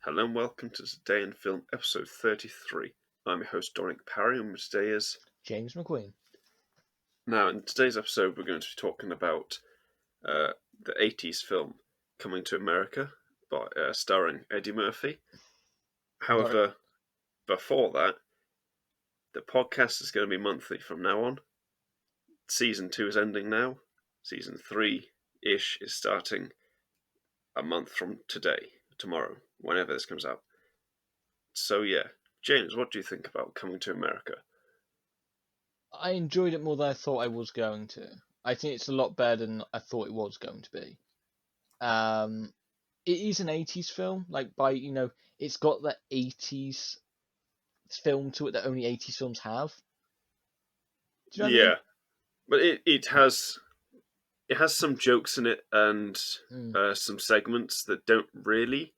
Hello and welcome to Today in Film episode 33. I'm your host Doric Parry and today is... James McQueen. Now in today's episode we're going to be talking about the 80s film Coming to America by starring Eddie Murphy. However, before that, the podcast is going to be monthly from now on. Season 2 is ending now. Season 3-ish is starting a month from today, tomorrow, whenever this comes out. So yeah, James, what do you think about Coming to America? I enjoyed it more than I thought I was going to. I think it's a lot better than I thought it was going to be. It is an 80s film, it's got the 80s film to it that only 80s films have. Do you know what I mean? But it has some jokes in it and some segments that don't really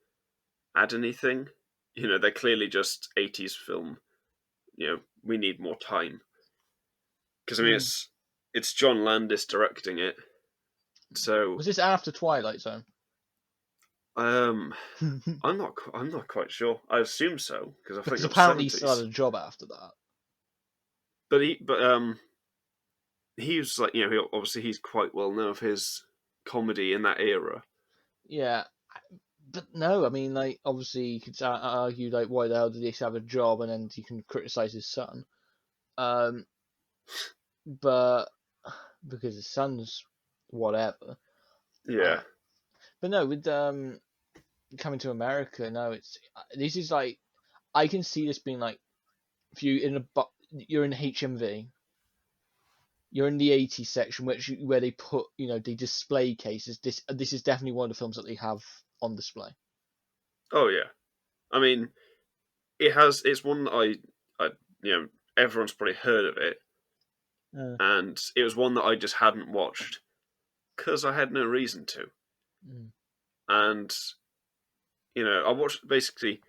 add anything. You know, they're clearly just 80s film. You know, we need more time. Because I mean, it's John Landis directing it. So was this after Twilight Zone? I'm not quite sure. I assume so because I think Because it was apparently he 70s. still had a job after that. But he was like, you know, obviously he's quite well known for his comedy in that era. Yeah, but no, I mean, obviously you could argue, why the hell did he have a job, and then you can criticize his son. But because his son's whatever. Yeah. But no, with Coming to America, no, this is I can see this being if you're in HMV, you're in the 80s section, where they put they display cases. This is definitely one of the films that they have on display. Oh yeah. I mean, it's one that I everyone's probably heard of it, and it was one that I just hadn't watched because I had no reason to. And I watched basically.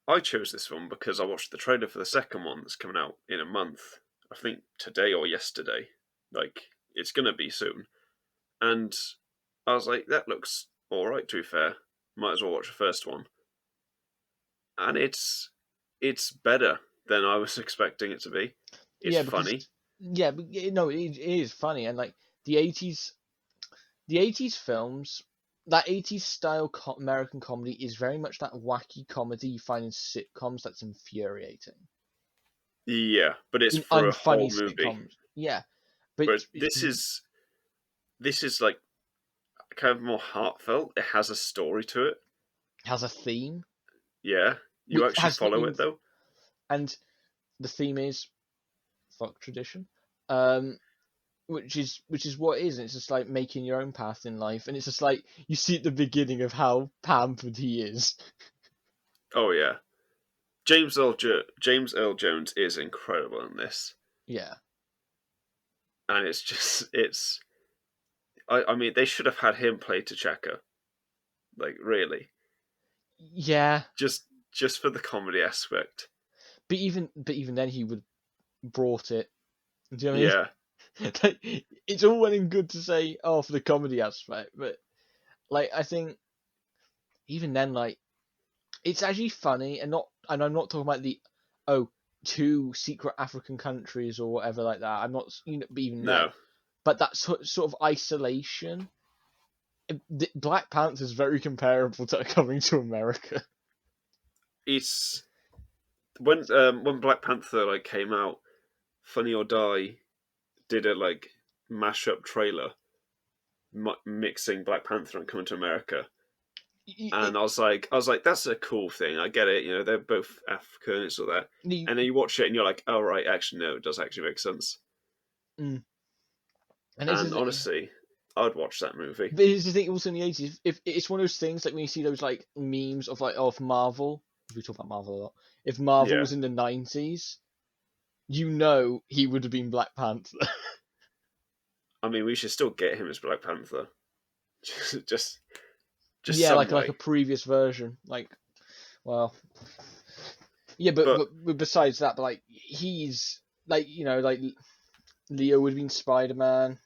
I chose this one because I watched the trailer for the second one that's coming out in a month. I think today or yesterday. Like it's gonna be soon, and I was like, that looks all right. To be fair, might as well watch the first one, and it's better than I was expecting it to be. It's funny. But no, it is funny, and the 80s films, that 80s style American comedy is very much that wacky comedy you find in sitcoms that's infuriating. Yeah, but it's In for a unfunny whole movie. sitcoms. Yeah, but But this is like kind of more heartfelt. It has a story to it. has a theme. Yeah, you actually follow it though. And the theme is fuck tradition. Which is what it is. And it's just like making your own path in life, and it's just like you see at the beginning of how pampered he is. Oh yeah, James Earl Jones is incredible in this. Yeah, and it's. I mean, they should have had him play T'Chaka. Like really. yeah. Just for the comedy aspect. But even then, he would brought it. Do you know what Yeah. I mean? It's all well and good to say, oh, for the comedy aspect, but I think even then, it's actually funny, and I'm not talking about the two secret African countries or whatever like that. I'm not even No. then, but that sort of isolation. Black Panther is very comparable to Coming to America. It's when Black Panther came out, Funny or Die did a mashup trailer mixing Black Panther and Coming to America. And I was like, that's a cool thing. I get it. You know, they're both African and all that. And then you watch it and you're like, oh right, actually no, it does actually make sense. And honestly, I'd watch that movie. But here's the thing, also in the 80s, if it's one of those things when you see those memes of if Marvel, we talk about Marvel a lot. If Marvel was in the 90s, he would have been Black Panther. I mean, we should still get him as Black Panther. just yeah, like a previous version. But besides that, he's Leo would have been Spider-Man.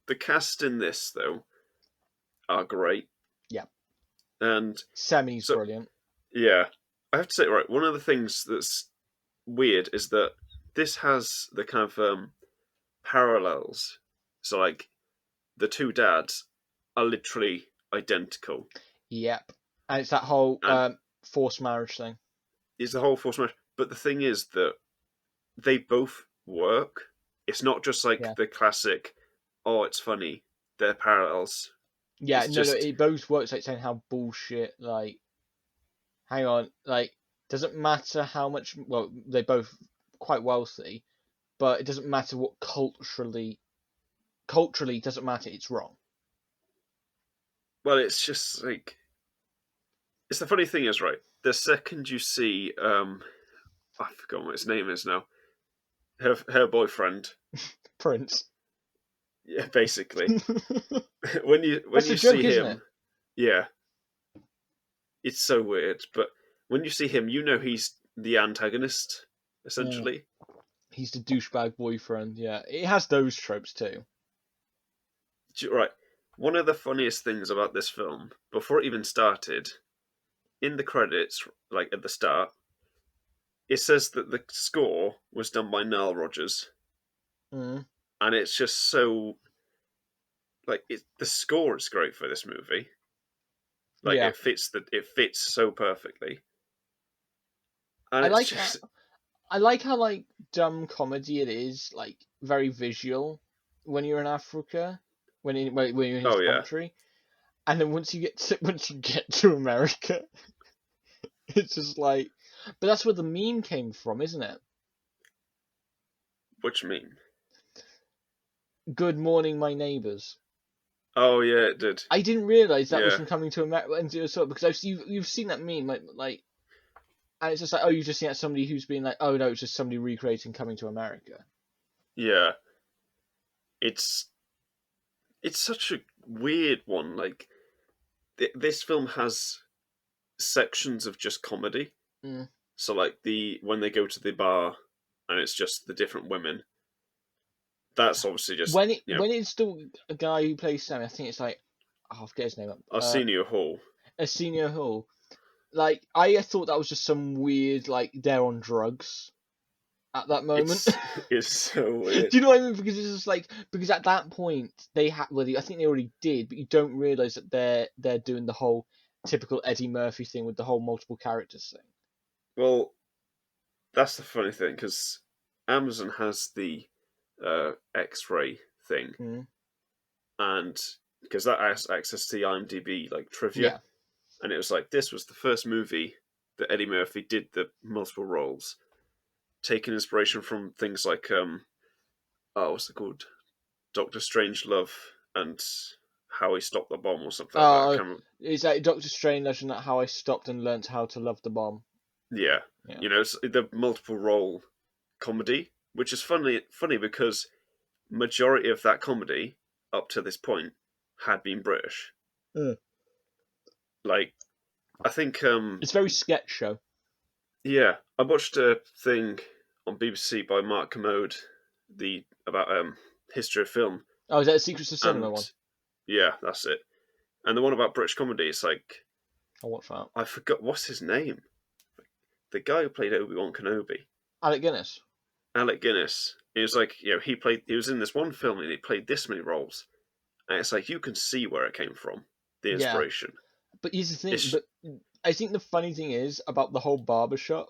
The cast in this though are great. Yeah. And Semi's so, brilliant. yeah, I have to say, right, one of the things that's weird is that this has the kind of parallels. So, like, the two dads are literally identical, Yep. And it's that whole and forced marriage thing. it's the whole force match. But the thing is that they both work. It's not just like Yeah. the classic, oh, it's funny. They're parallels. Yeah, It's no, just, it both works like saying how bullshit, like, hang on, like, doesn't matter how much, well, they're both quite wealthy, but it doesn't matter what culturally, it doesn't matter, it's wrong. well, it's just like, it's the funny thing is, right, the second you see, I forgot what his name is now, her boyfriend, Prince. yeah, basically, That's when the you joke, see isn't it? him, yeah, it's so weird. But when you see him, you know he's the antagonist, Mm. essentially. He's the douchebag boyfriend, yeah. It has those tropes too. Right. One of the funniest things about this film, before it even started, in the credits, like at the start, it says that the score was done by Nile Rodgers, Mm. and it's just so like the score is great for this movie. Like Yeah. it fits so perfectly, and I it's like how just I like how like dumb comedy it is, like very visual when you're in Africa, when you're in his oh yeah. country, and then once you get to America, it's just like, but that's where the meme came from, isn't it? What you mean? Good morning, my neighbors. Oh yeah, it did. I didn't realize that was Yeah, from Coming to America, and so because you've seen that meme like, and it's just like, oh, you've just seen that somebody who's been like, oh no, it's just somebody recreating Coming to America. yeah. It's it's such a weird one. Like this film has sections of just comedy. Mm. So like the when they go to the bar and it's just the different women. That's obviously just When it's the a guy who plays Sammy, I think it's like, oh, I forget his name. Arsenio Hall. Arsenio Hall. Like I thought that was just some weird like they're on drugs at that moment. It's it's so Do weird. you know what I mean? Because it's just like because at that point they had well, I think they already did, but you don't realize that they're doing the whole typical Eddie Murphy thing with the whole multiple characters thing. Well, that's the funny thing because Amazon has the X-ray thing, Mm. and because that has access to the IMDb like trivia, Yeah. and it was like this was the first movie that Eddie Murphy did the multiple roles, taking inspiration from things like oh, what's it called, Doctor Strangelove and How He Stopped the Bomb or something like that. I Oh, can't remember. is that Doctor Strange legend that how I stopped and learnt how to love the bomb? Yeah, Yeah. you know, it's the multiple role comedy, which is funny because majority of that comedy up to this point had been British. Mm. Like I think It's very sketch show. yeah, I watched a thing on BBC by Mark Commode, the about history of film, Oh, is that a Secrets of Cinema and one? yeah, that's it. And the one about British comedy, it's like I'll watch that. I forgot what's his name. The guy who played Obi-Wan Kenobi, Alec Guinness. Alec Guinness. He was like, you know, he was in this one film and he played this many roles, and it's like you can see where it came from, the Yeah, inspiration. but here's the thing. It's But I think the funny thing is about the whole barbershop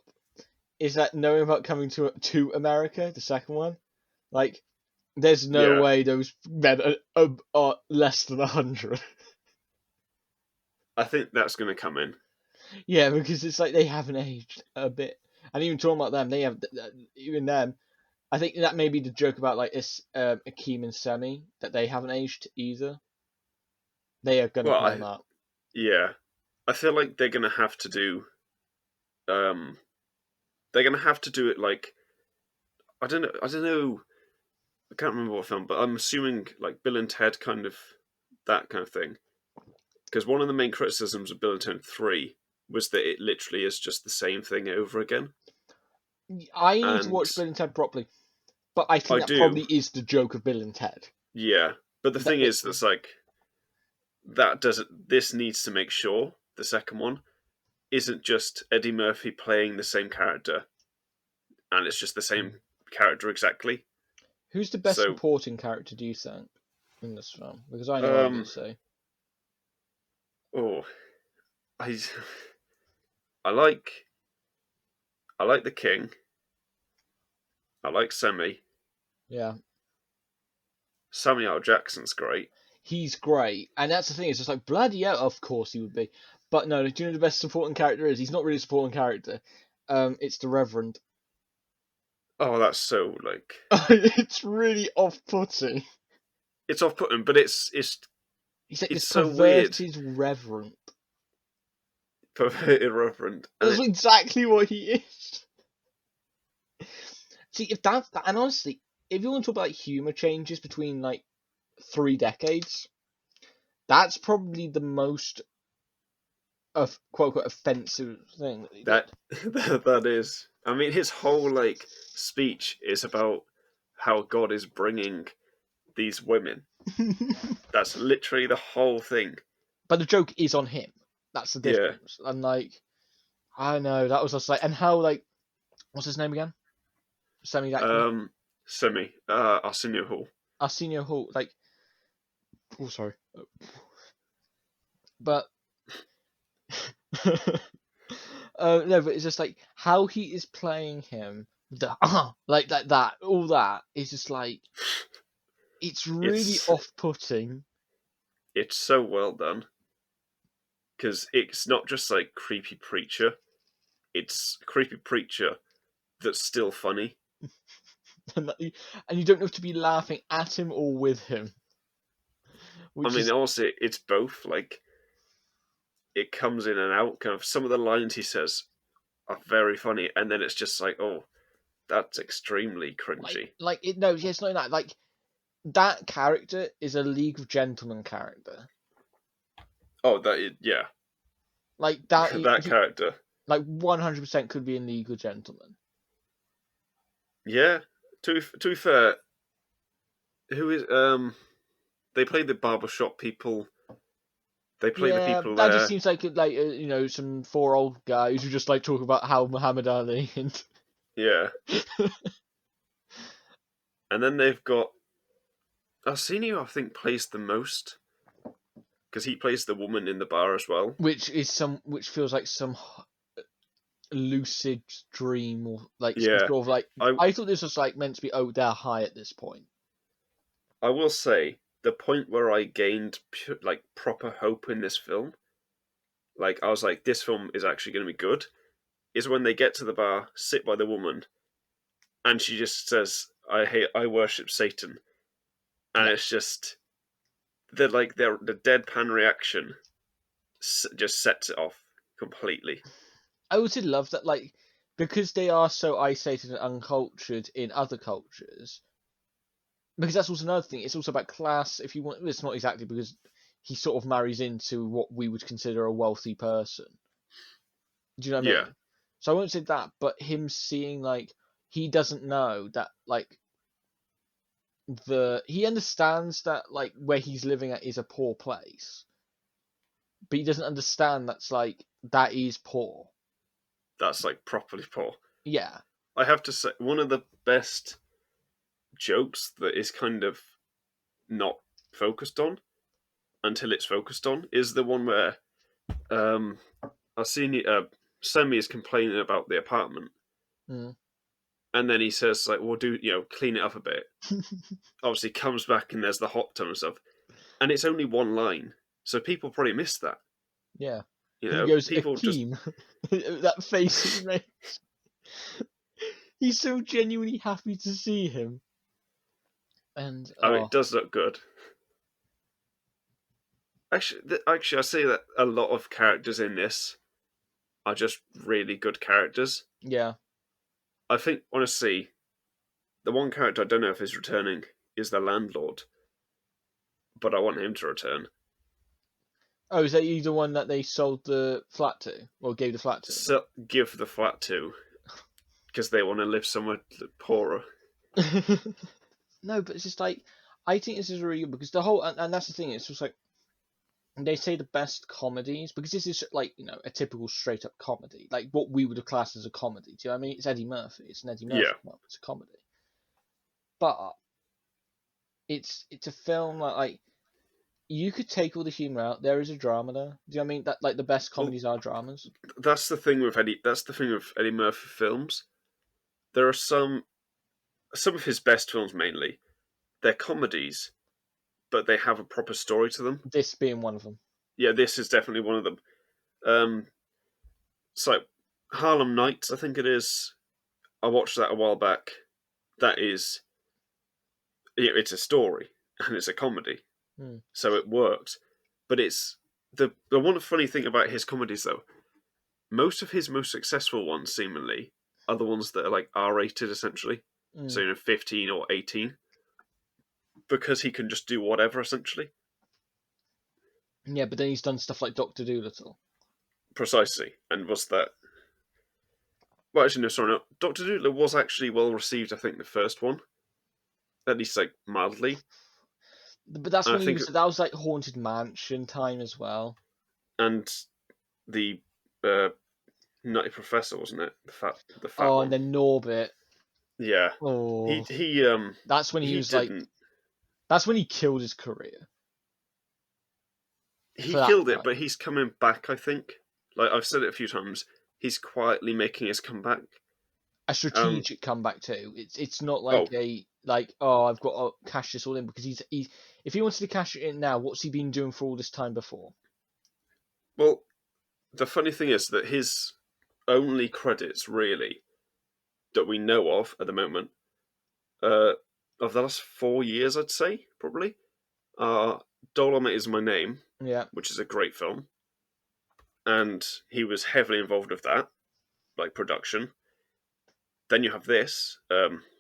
is that knowing about coming to America, the second one, like there's no yeah, way those men are less than 100. I think that's going to come in. Yeah, because it's like they haven't aged a bit. And even talking about them, they have even them. I think that may be the joke about like this Akeem and Semi that they haven't aged either. They are gonna Well, play on that. yeah, I feel like they're going to have to do um they're going to have to do it like I don't know, I can't remember what film, but I'm assuming like Bill and Ted kind of that kind of thing. Because one of the main criticisms of Bill and Ted 3 was that it literally is just the same thing over again. I need to And watch Bill and Ted properly, but I think I that do, probably is the joke of Bill and Ted. yeah. But the That thing they, is, that's like, that doesn't, this needs to make sure the second one, isn't just Eddie Murphy playing the same character, and it's just the same character exactly. Who's the best So, supporting character, do you think, in this film? Because I know I'm going um, to say. oh, I, I like, I like the King. I like Semi. Yeah. Samuel L. Jackson's great. He's great. And that's the thing, it's just like, bloody hell, of course he would be. But no, do you know the best supporting character is? He's not really a supporting character. It's the Reverend. Oh, that's so like It's really off-putting. it's off-putting, but it's He's like this it's so weird, perverted Reverend. perverted reverend, and That's exactly what he is. See, if that's that, and honestly, if you want to talk about humour changes between like 3 decades, that's probably the most of quote unquote offensive thing that he that did. that is. I mean, his whole like speech is about how God is bringing these women. That's literally the whole thing. But the joke is on him. That's the Yeah. difference. And like, I know that was just like, and how like, what's his name again? Sammy actor. Um. Semi. Arsenio Hall. Arsenio Hall. Like, oh sorry, but no, but it's just like how he is playing him. The like that, all that is just like it's really It's off-putting. it's so well done because it's not just like creepy preacher. It's creepy preacher that's still funny. and, and you don't have to be laughing at him or with him, I which mean, is also it's both. Like it comes in and out. Kind of some of the lines he says are very funny, and then it's just like, oh, that's extremely cringy. like it. No, yeah, it's not that. Like that character is a League of Gentlemen character. Oh, yeah, Like that, that character. like 100% could be in League of Gentlemen. Yeah. To be fair, who is They play the barbershop people. They play the Yeah, people that just there. seems like some four old guys who just like talk about how Muhammad Ali and Yeah. And then they've got Arsenio. I think plays the most because he plays the woman in the bar as well. which feels like some lucid dream or like some Yeah. sort of like I I thought this was like meant to be they're high at this point. I will say the point where I gained like proper hope in this film, like I was like, this film is actually going to be good, is when they get to the bar, sit by the woman, and she just says, I worship Satan," and Yeah, it's just the deadpan reaction just sets it off completely. I also love that like because they are so isolated and uncultured in other cultures. Because that's also another thing. It's also about class. If you want, it's not exactly because he sort of marries into what we would consider a wealthy person. Do you know what I Yeah, mean? So I won't say that, but him seeing like he doesn't know that like he understands that like where he's living at is a poor place, but he doesn't understand that's like that is poor. that's like properly poor. Yeah, I have to say, one of the best jokes that is kind of not focused on until it's focused on is the one where um, Semi is complaining about the apartment, mm. and then he says like, "Well, do clean it up a bit." Obviously, comes back and there's the hot tub and stuff, and it's only one line, so people probably missed that. Yeah. You He know, goes people just. Akeem. That face he makes. He's so genuinely happy to see him. And I mean, it does look good. Actually, I say that a lot of characters in this are just really good characters. yeah. I think, honestly, the one character I don't know if is returning is the landlord, but I want him to return. Oh, is that you the one that they sold the flat to, or gave the flat to? So give the flat to because they want to live somewhere poorer. No, but it's just like I think this is really good because the whole and that's the thing. It's just like they say the best comedies, because this is like, a typical straight up comedy, like what we would have classed as a comedy. Do you know what I mean? It's Eddie Murphy. It's an Eddie Yeah. Murphy film. It's a comedy, but it's a film like you could take all the humor out. There is a drama there. Do you know what I mean? That like the best Well, comedies are dramas. that's the thing with Eddie. That's the thing with Eddie Murphy films. There are some of his best films mainly. They're comedies, but they have a proper story to them. This being one of them. Yeah, this is definitely one of them. So Harlem Nights, I think it is. I watched that a while back. That is, it's a story and it's a comedy, Hmm. so it works. But it's the one funny thing about his comedies though. Most of his most successful ones, seemingly, are the ones that are like R-rated, essentially. Hmm. So 15 or 18, because he can just do whatever, essentially. Yeah, but then he's done stuff like Doctor Dolittle. Precisely, and was that? Well, actually, no, sorry, no. Doctor Dolittle was actually well received. I think the first one, at least like mildly. But that's And I when he think, was. That was like Haunted Mansion time as well. and the uh, Nutty Professor, wasn't it? The fat Oh, and one. then Norbit. Yeah, he Oh, he um that's when he he was like. didn't. That's when he killed his career He for that killed it, time. but he's coming back. I think. Like I've said it a few times, he's quietly making his comeback. A Um. strategic comeback too. It's not like Oh a like, oh, I've got to cash this all in, because he's if he wanted to cash it in now, what's he been doing for all this time before? well, the funny thing is that his only credits really that we know of at the moment, uh, of the last 4 years, I'd say probably, are Dolomite Is My Name, Yeah, which is a great film, and he was heavily involved with that, like production. Then you have this,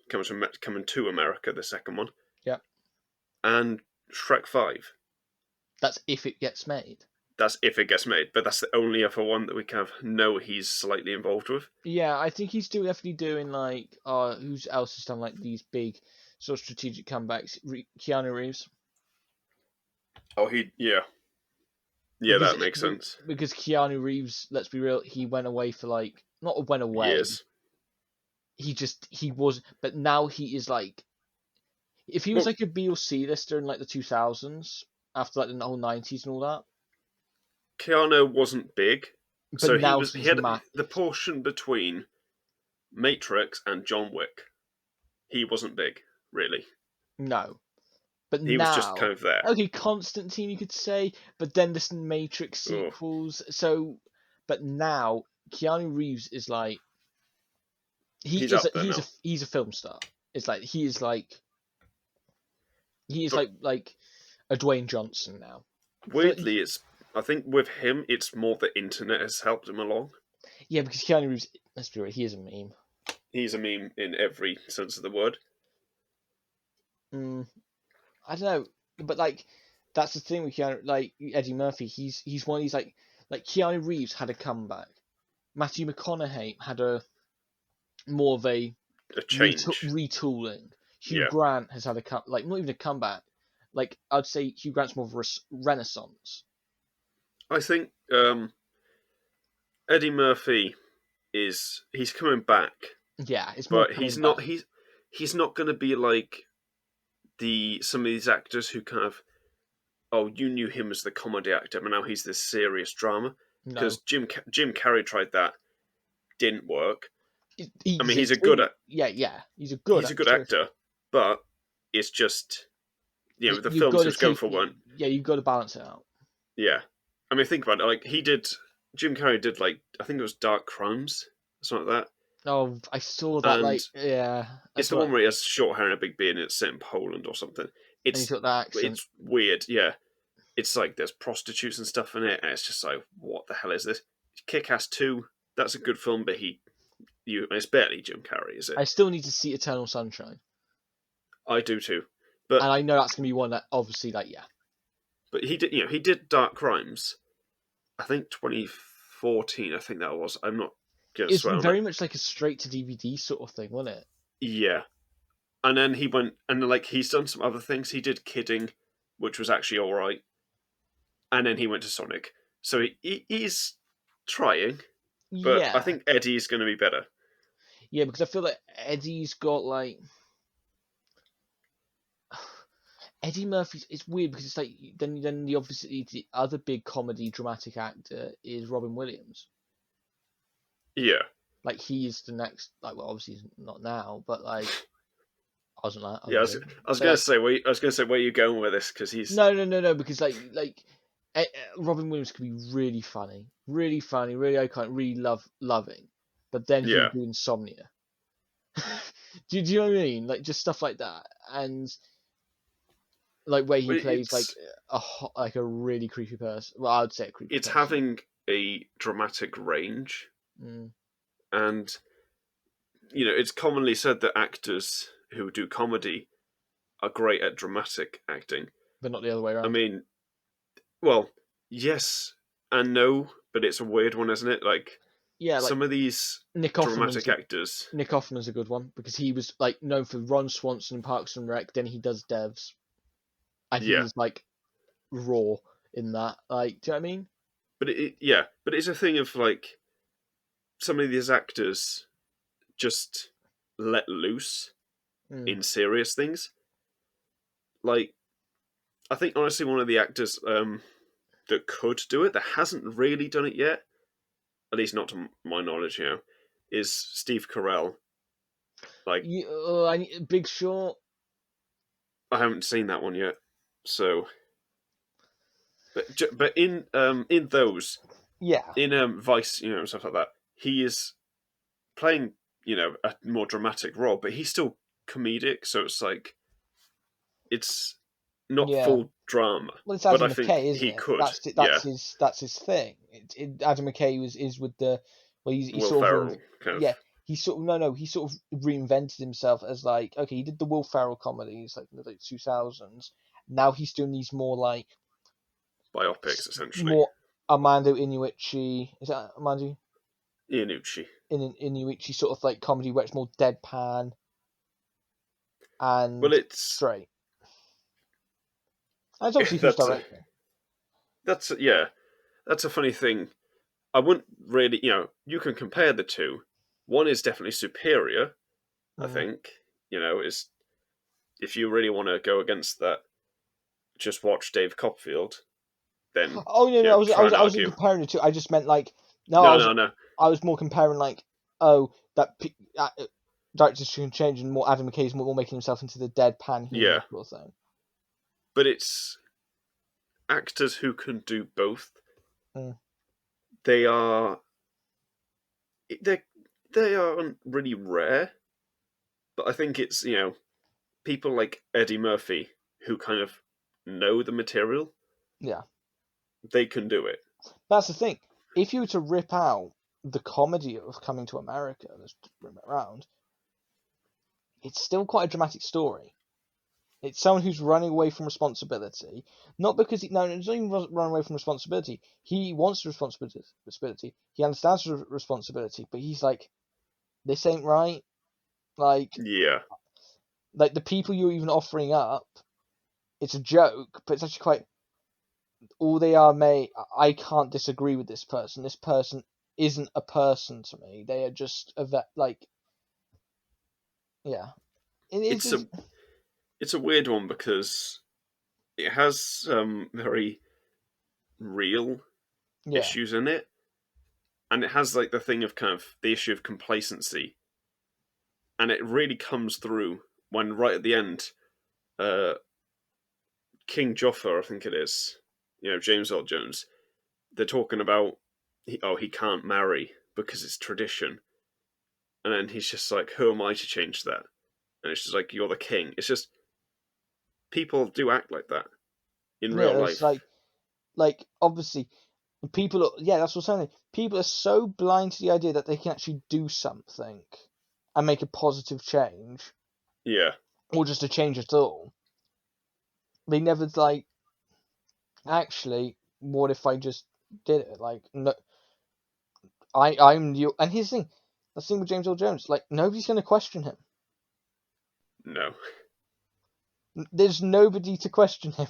coming to America, the second one, yeah. and Shrek 5. That's if it gets made. That's if it gets made, but that's the only other one that we kind of know he's slightly involved with. Yeah, I think he's definitely doing like, who's else has done like these big sort of strategic comebacks? Keanu Reeves, Oh, yeah, yeah, because that makes sense. because Keanu Reeves, let's be real, he went away for like, not went away. Years. He was, but now he is like, if he was Well, like a B or C lister in like the 2000s, after like the whole 90s and all that, Keanu wasn't big, but so he now was he he's had mad. the portion between Matrix and John Wick. He wasn't big, really. No, but He was just now, kind of there. okay, Constantine you could say, but then there's Matrix Oh, sequels. So, but now Keanu Reeves is like, he's up there now. he's a film star. It's like he is But like a Dwayne Johnson now. For, weirdly, it's I think with him, it's more the internet has helped him along. yeah, because Keanu Reeves, let's be real, he is a meme. He's a meme in every sense of the word. Mm, I don't know, but like that's the thing with Keanu, like Eddie Murphy. He's one of these like Keanu Reeves had a comeback. Matthew McConaughey had a more of a A change. retooling. Hugh Yeah, Grant has had like not even a comeback. Like I'd say Hugh Grant's more of a renaissance. I think Eddie Murphy he's coming back, Yeah, it's more but coming back. he's not going to be like the some of these actors who kind of, oh, you knew him as the comedy actor, but now he's this serious drama. Because No, Jim Carrey tried that, didn't work. he I mean, did. Oh, yeah, he's he's a a good good actor. actor, but it's just the You've films got he to was going take. for weren't. Yeah, you've got to balance it out. Yeah, I mean, think about it. Like Jim Carrey did like I think it was Dark Crimes, something like Oh, I saw that, that. and Like, yeah, it's that's the right. one where he has short hair and a big beard, and it's set in Poland or something. And he's It's got that accent. it's weird, yeah. It's like there's prostitutes and stuff in it, and it's just like, what the hell is this? Kick-Ass 2, that's a good film, but it's barely Jim Carrey, is it? I still need to see Eternal Sunshine, I do too, but and I know that's gonna be one that obviously, like, yeah, he did Dark Crimes. I think 2014. I think that was. I'm not gonna it's swear on it. very much like a straight to DVD sort of thing, wasn't it? Yeah, and then he went and like he's done some other things. He did Kidding, which was actually all right. and then he went to Sonic. So he's trying, but I Yeah, think Eddie's going to be better. yeah, because I feel like Eddie's got like Eddie Murphy's. It's weird because it's like then the obviously the other big comedy dramatic actor is Robin Williams. Yeah, Like he's the next. Like well, obviously he's not now, but like I wasn't like I yeah. was in. I was But going to like say I was going to say where are you going with this because he's no, because Robin Williams could be really funny, really iconic, really loving, but then he yeah. would do Insomnia. Do you know what I mean? Like just stuff like that, and like where he Well, plays like like a really creepy person. Well, I would say a creepy it's person. having a dramatic range, Mm. and it's commonly said that actors who do comedy are great at dramatic acting. But not the other way I around. mean, well, yes and no, but it's a weird one, isn't it? Like Yeah, like some of these Nick Offerman's dramatic the actors, Nick Offerman's a good one because he was like known for Ron Swanson in Parks and Rec. Then he does Devs, and yeah. he's like raw in that. Like, do you know what I mean? But it's a thing of like some of these actors just let loose Mm. in serious things. Like I think honestly, one of the actors that could do it that hasn't really done it yet, at least not to my knowledge, is Steve Carell. Like Big Short. I haven't seen that one yet, so but in those Yeah, in Vice, stuff like that, he is playing a more dramatic role, but he's still comedic, so it's like it's not yeah. full drama. Well, it's But I Adam think McKay, isn't he it? could, yeah, That's his thing. Adam McKay is with the well, he Will sort of Ferrell kind of, yeah. He sort of no, he sort of reinvented himself as like okay, he did the Will Ferrell comedies like in the 2000s. Now he's doing these more like biopics essentially. more Armando Inucci. Is that Armando Iannucci. Inucci sort of like comedy where it's more deadpan Well, and it's straight. And it's obviously who's that's a directing. that's a funny thing. I wouldn't really, you can compare the two. One is definitely superior. I Mm. think is if you really want to go against that, just watch Dave Copperfield. Then Oh no, no, try and I wasn't argue. comparing the two. I just meant like no, No, no, no. I was more comparing like oh that directors can change and more Adam McKay's more making himself into the deadpan humor Yeah, sort of thing. but it's actors who can do both. Mm. They are they they aren't really rare, but I think it's people like Eddie Murphy who kind of know the material. Yeah, They can do it. that's the thing. If you were to rip out the comedy of Coming to America, let's bring it around, it's still quite a dramatic story. It's someone who's running away from responsibility, not because no, it's not even run away from responsibility. He wants the responsibility. He understands the responsibility, but he's like, this ain't right. Like, Yeah, like the people you're even offering up, it's a joke, but it's actually quite. All they are, mate. I can't disagree with this person. This person isn't a person to me. They are just a like, yeah. It it's a is. it's a weird one because it has some very real Yeah, issues in it, and it has like the thing of kind of the issue of complacency, and it really comes through when right at the end, uh, King Joffa, I think it is, James Earl Jones, they're talking about he can't marry because it's tradition, and then he's just like, who am I to change that? And it's just like you're the king. It's just people do act like that in real yeah. It's life. like obviously people are, yeah, that's what I'm saying. People are so blind to the idea that they can actually do something and make a positive change, Yeah, or just a change at all. They never like actually. What if I just did it? Like, no, I'm you. And here's the thing. The thing with James Earl Jones, like nobody's going to question him. no. There's nobody to question him.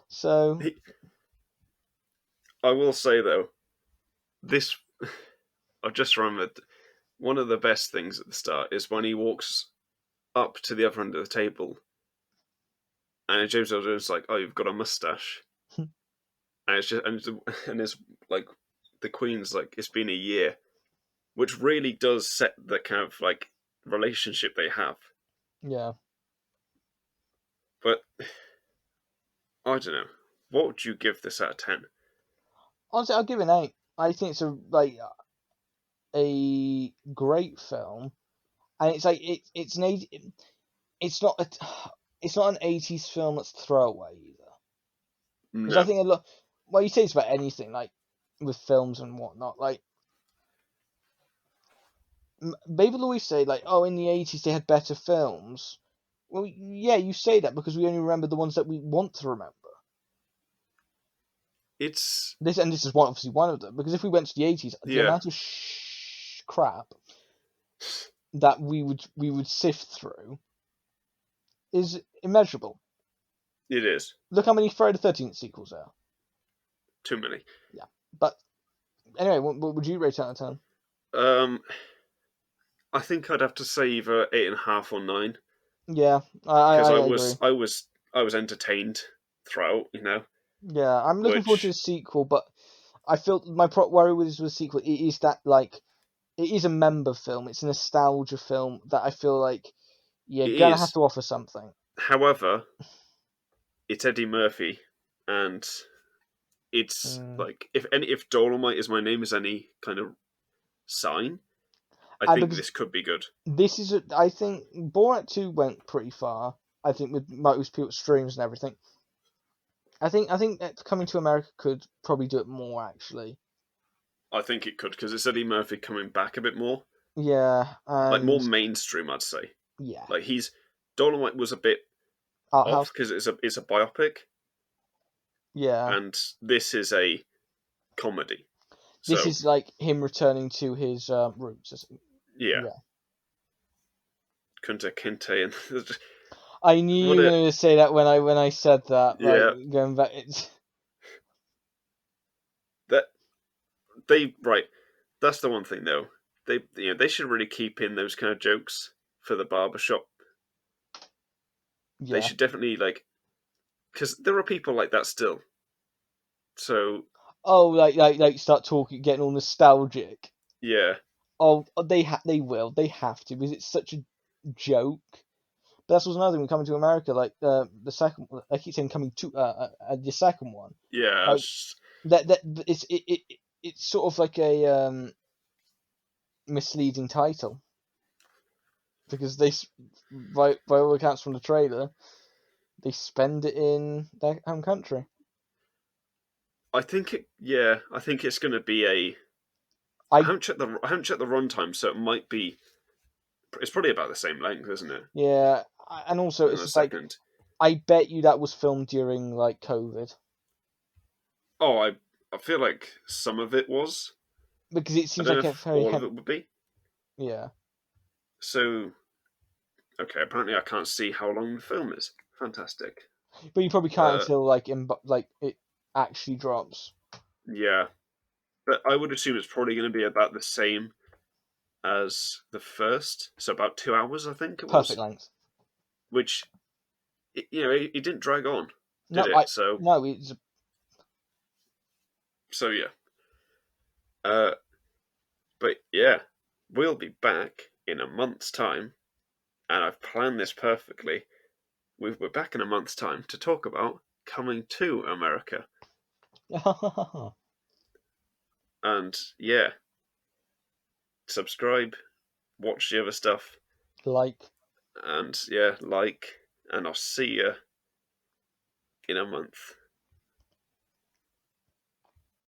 So He, I will say though, this I've just remembered one of the best things at the start is when he walks up to the other end of the table, and James Earl Jones is like, "Oh, you've got a mustache," and it's just and it's like the Queen's like, "It's been a year," which really does set the kind of like relationship they have. Yeah. But I don't know. What would you give this out of 10? Honestly, I'll give it an 8. I think it's a great film, and it's like it's an 80, it's not a it's not an 80s film that's throwaway either. Because I No, think a lot, well, you say this about anything like with films and whatnot. Like people always say like, oh, in the 80s they had better films. Well, yeah, you say that because we only remember the ones that we want to remember. it's This is obviously one of them, because if we went to the 80s, the yeah, amount of crap that we would sift through is immeasurable. it is Look how many Friday the 13th sequels there are. too many. Yeah, but anyway, what would you rate out of 10? Um, I think I'd have to say either 8.5 or 9 Yeah, because I I agree. was I was I was entertained throughout. Yeah, I'm looking forward to the Which sequel, but I feel my worry with the sequel is that like it is a member film. It's a nostalgia film that I feel like you're it gonna have is. to offer something. However, it's Eddie Murphy, and it's Mm. like if Dolomite is my name is any kind of sign, I And think because this could be good. this is, I think Borat 2 went pretty far. I think with most people's streams and everything. I think that Coming to America could probably do it more actually. I think it could because it's Eddie Murphy coming back a bit more, Yeah, like more and mainstream. I'd say. yeah, Like he's Dolomite was a bit Art off House. because it's a biopic, Yeah, and this is a comedy. this So is like him returning to his roots. yeah, Yeah, Kunta Kinte and I knew you what were it going to say that when I said that. Like yeah going back, it's that they right. That's the one thing though. They should really keep in those kind of jokes for the barbershop. They yeah. should definitely like because there are people like that still. So Oh, like start talking, getting all nostalgic. yeah, Oh, they have to because it's such a joke. But that's what's another thing. Coming to America, like the second, I keep saying coming to the second one, yeah, like that it's sort of like a misleading title because by all accounts from the trailer, they spend it in their home country. I think it. Yeah, I think it's going to be a. I I haven't checked the runtime, so it might be. It's probably about the same length, isn't it? Yeah, and also In it's a just like second. I bet you that was filmed during like COVID Oh, I feel like some of it was. because it I seems don't know like a if very all of it would be. yeah. So okay, apparently I can't see how long the film is. Fantastic. But you probably can't Uh, until like it actually drops. yeah, but I would assume it's probably going to be about the same as the first, so about 2 hours, I think it Perfect was. length. Which it didn't drag on, did No, it? So no, it's yeah. Uh, but yeah, we'll be back in a month's time, and I've planned this perfectly. We're back in a month's time to talk about coming to America, and yeah, subscribe, watch the other stuff, like and yeah, like, and I'll see you in a month.